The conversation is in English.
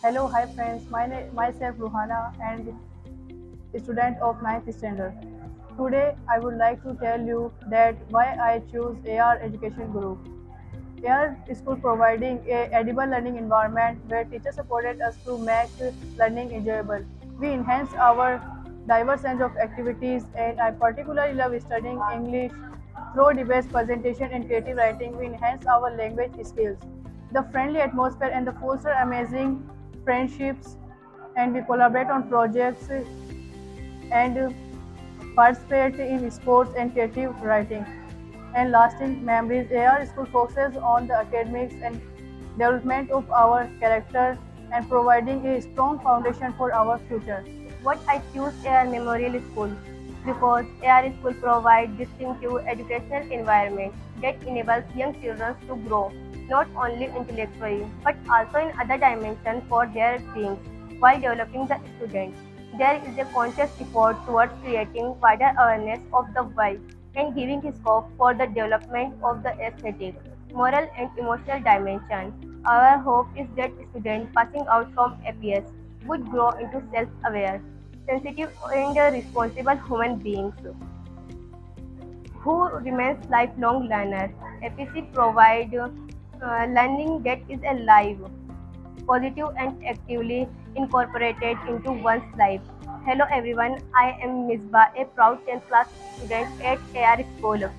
Hello, hi friends. Myself Ruhana and student of ninth standard. Today I would like to tell you that why I choose AR Education Group. AR School providing a edible learning environment where teachers supported us to make learning enjoyable. We enhance our diverse range of activities and I particularly love studying English through debates, presentation and creative writing. We enhance our language skills. The friendly atmosphere and the foster amazing friendships and we collaborate on projects and participate in sports and creative writing. And lasting memories. AR School focuses on the academics and development of our character and providing a strong foundation for our future. What I choose AR Memorial School because AR School provides distinctive educational environment that enables young children to grow not only intellectually but also in other dimensions for their beings while developing the student. There is a conscious effort towards creating wider awareness of the world and giving scope for the development of the aesthetic, moral and emotional dimension. Our hope is that students passing out from APS would grow into self-aware, sensitive and responsible human beings who remains lifelong learners. APC provide learning that is alive, positive and actively incorporated into one's life. Hello everyone, I am Misbah, a proud 10th class student at AR School.